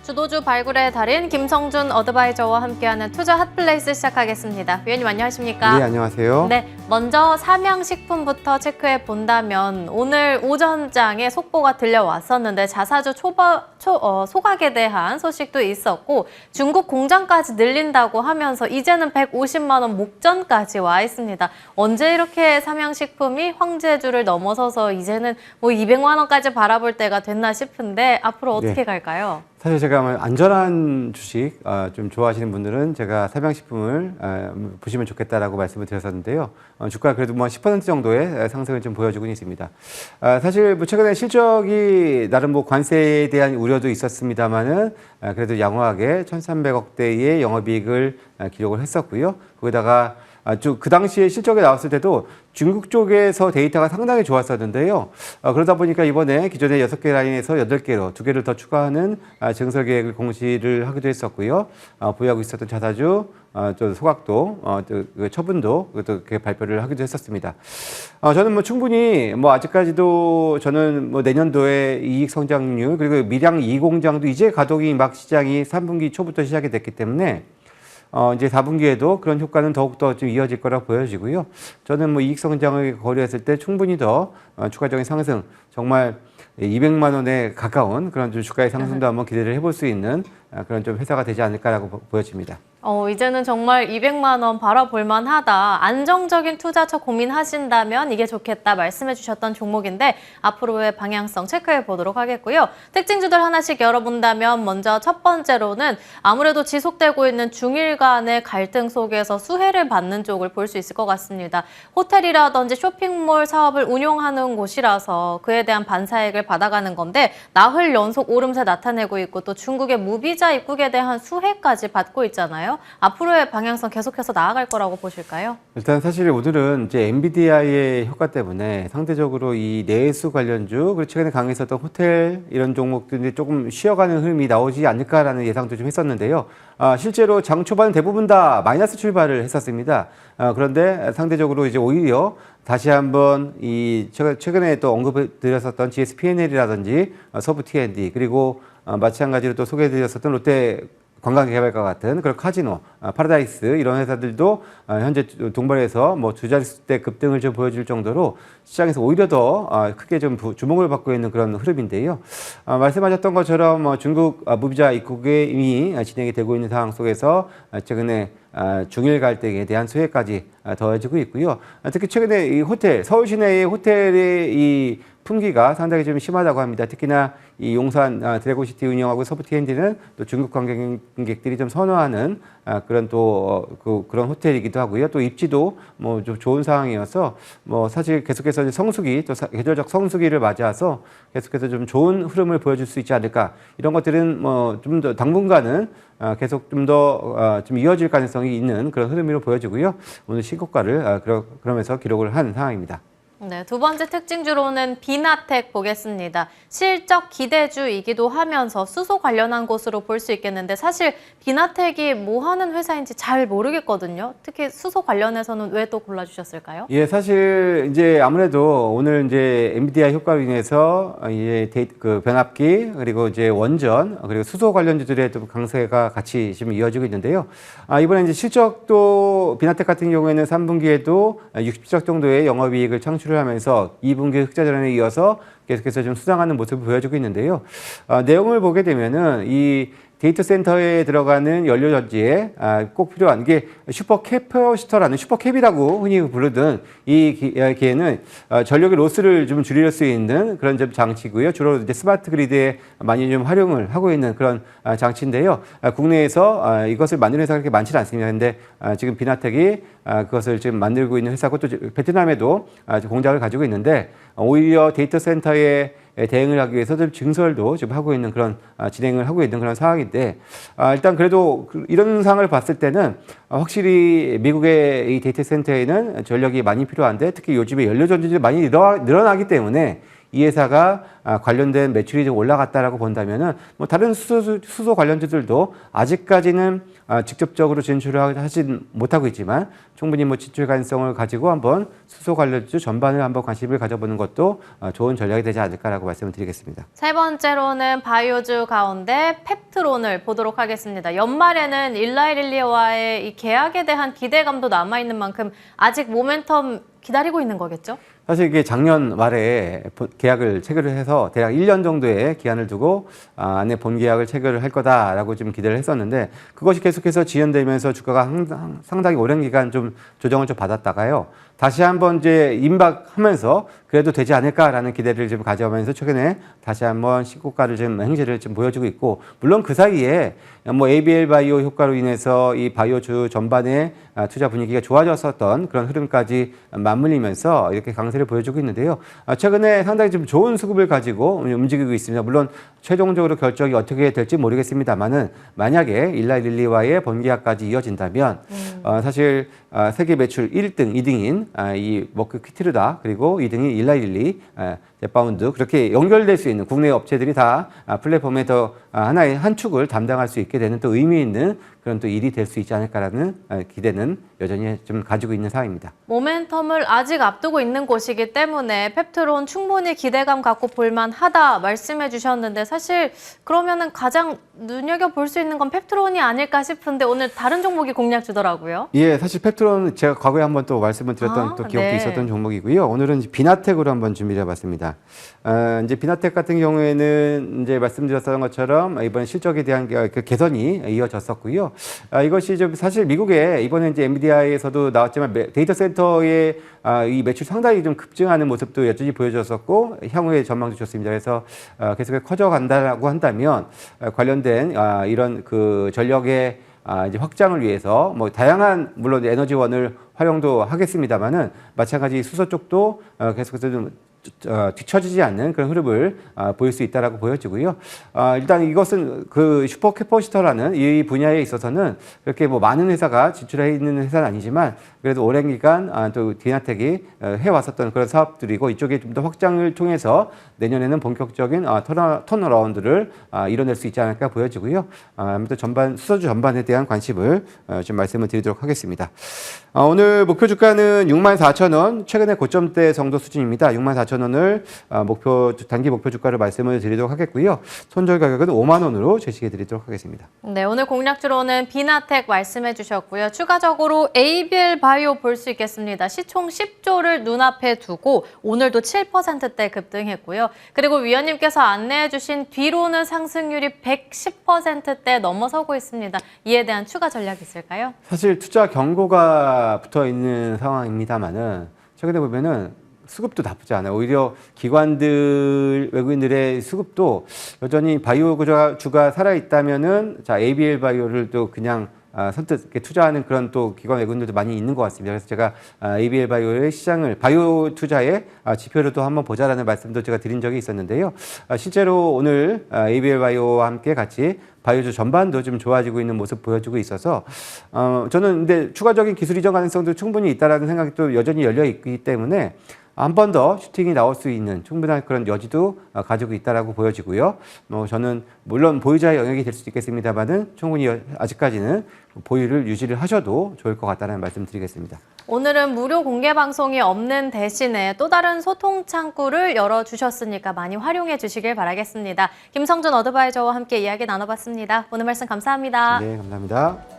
주도주 발굴의 달인 김성준 어드바이저와 함께하는 투자 핫플레이스 시작하겠습니다. 위원님 안녕하십니까? 네, 안녕하세요. 네, 먼저 삼양식품부터 체크해 본다면 오늘 오전장에 속보가 들려왔었는데 자사주 소각에 대한 소식도 있었고 중국 공장까지 늘린다고 하면서 이제는 150만 원 목전까지 와 있습니다. 언제 이렇게 삼양식품이 황제주를 넘어서서 이제는 뭐 200만 원까지 바라볼 때가 됐나 싶은데 앞으로 어떻게 갈까요? 사실 제가 안전한 주식 좀 좋아하시는 분들은 제가 삼양식품을 보시면 좋겠다라고 말씀을 드렸었는데요. 주가 그래도 뭐 10% 정도의 상승을 좀 보여주고 있습니다. 사실 뭐 최근에 실적이 나름 뭐 관세에 대한 우려도 있었습니다만은 그래도 양호하게 1,300억대의 영업이익을 기록을 했었고요. 거기다가 그 당시에 실적이 나왔을 때도 중국 쪽에서 데이터가 상당히 좋았었는데요. 그러다 보니까 이번에 기존의 6개 라인에서 8개로 2개를 더 추가하는 증설 계획을 공시를 하기도 했었고요. 보유하고 있었던 자사주, 또 소각도, 또 처분도 또 이렇게 발표를 하기도 했었습니다. 저는 뭐 충분히 뭐 아직까지도 저는 뭐 내년도에 이익 성장률 그리고 밀양 2공장도 이제 가동이 막 시장이 3분기 초부터 시작이 됐기 때문에 이제 4분기에도 그런 효과는 더욱더 좀 이어질 거라 보여지고요. 저는 뭐 이익 성장을 고려했을 때 충분히 더 추가적인 상승, 정말 200만 원에 가까운 그런 좀 주가의 상승도 한번 기대를 해볼 수 있는 그런 좀 회사가 되지 않을까라고 보여집니다. 이제는 정말 200만 원 바라볼 만하다. 안정적인 투자처 고민하신다면 이게 좋겠다 말씀해 주셨던 종목인데 앞으로의 방향성 체크해 보도록 하겠고요. 특징주들 하나씩 열어본다면 먼저 첫 번째로는 아무래도 지속되고 있는 중일 간의 갈등 속에서 수혜를 받는 쪽을 볼 수 있을 것 같습니다. 호텔이라든지 쇼핑몰 사업을 운용하는 곳이라서 그에 대한 반사액을 받아가는 건데 나흘 연속 오름세 나타내고 있고 또 중국의 무비자 입국에 대한 수혜까지 받고 있잖아요. 앞으로의 방향성 계속해서 나아갈 거라고 보실까요? 일단 사실 오늘은 이제 엔비디아의 효과 때문에 상대적으로 이 내수 관련주 그리고 최근에 강했었던 호텔 이런 종목들이 조금 쉬어가는 흐름이 나오지 않을까라는 예상도 좀 했었는데요. 실제로 장 초반 대부분 다 마이너스 출발을 했었습니다. 그런데 상대적으로 이제 오히려 다시 한번 이 최근에 또 언급드렸었던 GSP&L이라든지 서부 T&D 그리고 마찬가지로 또 소개해드렸었던 롯데 관광개발과 같은 그런 카지노, 파라다이스 이런 회사들도 현재 동반해서 뭐 두 자릿수대 급등을 좀 보여줄 정도로 시장에서 오히려 더 크게 좀 주목을 받고 있는 그런 흐름인데요. 말씀하셨던 것처럼 중국 무비자 입국에 이미 진행이 되고 있는 상황 속에서 최근에 중일 갈등에 대한 수혜까지 더해지고 있고요. 특히 최근에 이 호텔, 서울 시내의 호텔의 이 품귀가 상당히 좀 심하다고 합니다. 특히나 이 용산 드래곤시티 운영하고 서부 T&D는 또 중국 관광객들이 좀 선호하는 그런 또 그런 호텔이기도 하고요. 또 입지도 뭐 좀 좋은 상황이어서 뭐 사실 계속해서 성수기 또 계절적 성수기를 맞이해서 계속해서 좀 좋은 흐름을 보여줄 수 있지 않을까. 이런 것들은 뭐 좀 더 당분간은 계속 좀 더 좀 이어질 가능성이 있는 그런 흐름으로 보여지고요. 오늘 신고가를 그러면서 기록을 한 상황입니다. 네, 두 번째 특징주로는 비나텍 보겠습니다. 실적 기대주이기도 하면서 수소 관련한 곳으로 볼 수 있겠는데 사실 비나텍이 뭐 하는 회사인지 잘 모르겠거든요. 특히 수소 관련해서는 왜 또 골라주셨을까요? 예, 사실 이제 아무래도 오늘 이제 엔비디아 효과로 인해서 이제 그 변압기 그리고 이제 원전 그리고 수소 관련주들의 또 강세가 같이 지금 이어지고 있는데요. 이번에 이제 실적도 비나텍 같은 경우에는 3분기에도 60억 정도의 영업이익을 창출을 하면서 2분기 흑자 전환에 이어서 계속해서 좀 수상하는 모습을 보여주고 있는데요. 내용을 보게 되면은 이 데이터 센터에 들어가는 연료전지에 꼭 필요한 게 슈퍼캐퍼시터라는 슈퍼캡이라고 흔히 부르던 이 기에는 전력의 로스를 좀 줄일 수 있는 그런 장치고요. 주로 이제 스마트 그리드에 많이 좀 활용을 하고 있는 그런 장치인데요. 국내에서 이것을 만드는 회사가 그렇게 많지는 않습니다. 근데 지금 비나텍이 그것을 지금 만들고 있는 회사고 또 베트남에도 공장을 가지고 있는데 오히려 데이터 센터에 대응을 하기 위해서 좀 증설도 지금 하고 있는 그런 진행을 하고 있는 그런 상황인데 일단 그래도 이런 상황을 봤을 때는 확실히 미국의 이 데이터 센터에는 전력이 많이 필요한데 특히 요즘에 연료 전지들이 많이 늘어나기 때문에 이 회사가 관련된 매출이 좀 올라갔다라고 본다면은 뭐 다른 수소 관련주들도 아직까지는 직접적으로 진출을 하진 못하고 있지만 충분히 뭐 진출 가능성을 가지고 한번 수소 관련주 전반을 한번 관심을 가져보는 것도 좋은 전략이 되지 않을까라고 말씀을 드리겠습니다. 세 번째로는 바이오주 가운데 펩트론을 보도록 하겠습니다. 연말에는 일라이릴리와의 이 계약에 대한 기대감도 남아있는 만큼 아직 모멘텀 기다리고 있는 거겠죠? 사실 이게 작년 말에 계약을 체결을 해서 대략 1년 정도의 기한을 두고 안에 본계약을 체결을 할 거다라고 좀 기대를 했었는데 그것이 계속해서 지연되면서 주가가 상당히 오랜 기간 좀 조정을 좀 받았다가요. 다시 한번 이제 임박하면서 그래도 되지 않을까라는 기대를 좀 가져오면서 최근에 다시 한번 신고가를 좀 행진을 좀 보여주고 있고 물론 그 사이에 뭐 ABL 바이오 효과로 인해서 이 바이오주 전반의 투자 분위기가 좋아졌었던 그런 흐름까지 맞물리면서 이렇게 강세를 보여주고 있는데요. 최근에 상당히 좀 좋은 수급을 가지고 움직이고 있습니다. 물론 최종적으로 결정이 어떻게 될지 모르겠습니다만은 만약에 일라이릴리와의 본계약까지 이어진다면 사실 세계 매출 1등, 2등인 이 머크 퀴트르다 그리고 2등이 일라이릴리 제파운드 그렇게 연결될 수 있는 국내 업체들이 다 플랫폼에 더 하나의 한 축을 담당할 수 있게 되는 또 의미 있는 그런 또 일이 될 수 있지 않을까라는 기대는 여전히 좀 가지고 있는 상황입니다. 모멘텀을 아직 앞두고 있는 곳이기 때문에 펩트론 충분히 기대감 갖고 볼만하다 말씀해 주셨는데 사실 그러면은 가장 눈여겨볼 수 있는 건 펩트론이 아닐까 싶은데 오늘 다른 종목이 공략 주더라고요. 예, 사실 펩트론 제가 과거에 한번 또 말씀을 드렸던 또 기억도 네. 있었던 종목이고요. 오늘은 비나텍으로 한번 준비해 봤습니다. 이제 비나텍 같은 경우에는 이제 말씀드렸던 것처럼 이번 실적에 대한 그 개선이 이어졌었고요. 이것이 좀 사실 미국에 이번에 이제 엔비디아에서도 나왔지만 데이터 센터의 이 매출 상당히 좀 급증하는 모습도 여전히 보여줬었고 향후의 전망도 좋습니다. 그래서 계속해서 커져간다고 한다면 관련된 이런 그 전력의 이제 확장을 위해서 뭐 다양한 물론 에너지원을 활용도 하겠습니다만은 마찬가지 수소 쪽도 계속해서 좀 뒤처지지 않는 그런 흐름을 보일 수 있다라고 보여지고요. 일단 이것은 그 슈퍼캐퍼시터라는 이 분야에 있어서는 그렇게 뭐 많은 회사가 진출해 있는 회사는 아니지만 그래도 오랜 기간 또 디나텍이 해왔었던 그런 사업들이고 이쪽에 좀 더 확장을 통해서 내년에는 본격적인 턴어라운드를 이뤄낼 수 있지 않을까 보여지고요. 아무튼 수소주 전반에 대한 관심을 좀 말씀을 드리도록 하겠습니다. 오늘 목표 주가는 64,000원, 최근의 고점대 정도 수준입니다. 64,000원을 단기 목표 주가를 말씀을 드리도록 하겠고요. 손절 가격은 5만 원으로 제시해 드리도록 하겠습니다. 네, 오늘 공략주로는 비나텍 말씀해 주셨고요. 추가적으로 ABL 바이오 볼 수 있겠습니다. 시총 10조를 눈앞에 두고 오늘도 7%대 급등했고요. 그리고 위원님께서 안내해 주신 뒤로는 상승률이 110%대 넘어서고 있습니다. 이에 대한 추가 전략 있을까요? 사실 투자 경고가 붙어 있는 상황입니다만은 최근에 보면은 수급도 나쁘지 않아요. 오히려 기관들, 외국인들의 수급도 여전히 바이오 주가 살아있다면은 자, ABL 바이오를 또 그냥 선뜻 이렇게 투자하는 그런 또 기관 외국인들도 많이 있는 것 같습니다. 그래서 제가 ABL 바이오의 시장을 바이오 투자의 지표를 또 한번 보자라는 말씀도 제가 드린 적이 있었는데요. 실제로 오늘 ABL 바이오와 함께 같이 바이오주 전반도 좀 좋아지고 있는 모습 보여주고 있어서 저는 근데 추가적인 기술 이전 가능성도 충분히 있다라는 생각이 또 여전히 열려 있기 때문에 한 번 더 슈팅이 나올 수 있는 충분한 그런 여지도 가지고 있다라고 보여지고요. 저는 물론 보유자의 영역이 될 수도 있겠습니다만은 충분히 아직까지는 보유를 유지를 하셔도 좋을 것 같다는 말씀 드리겠습니다. 오늘은 무료 공개 방송이 없는 대신에 또 다른 소통 창구를 열어주셨으니까 많이 활용해 주시길 바라겠습니다. 김성준 어드바이저와 함께 이야기 나눠봤습니다. 오늘 말씀 감사합니다. 네, 감사합니다.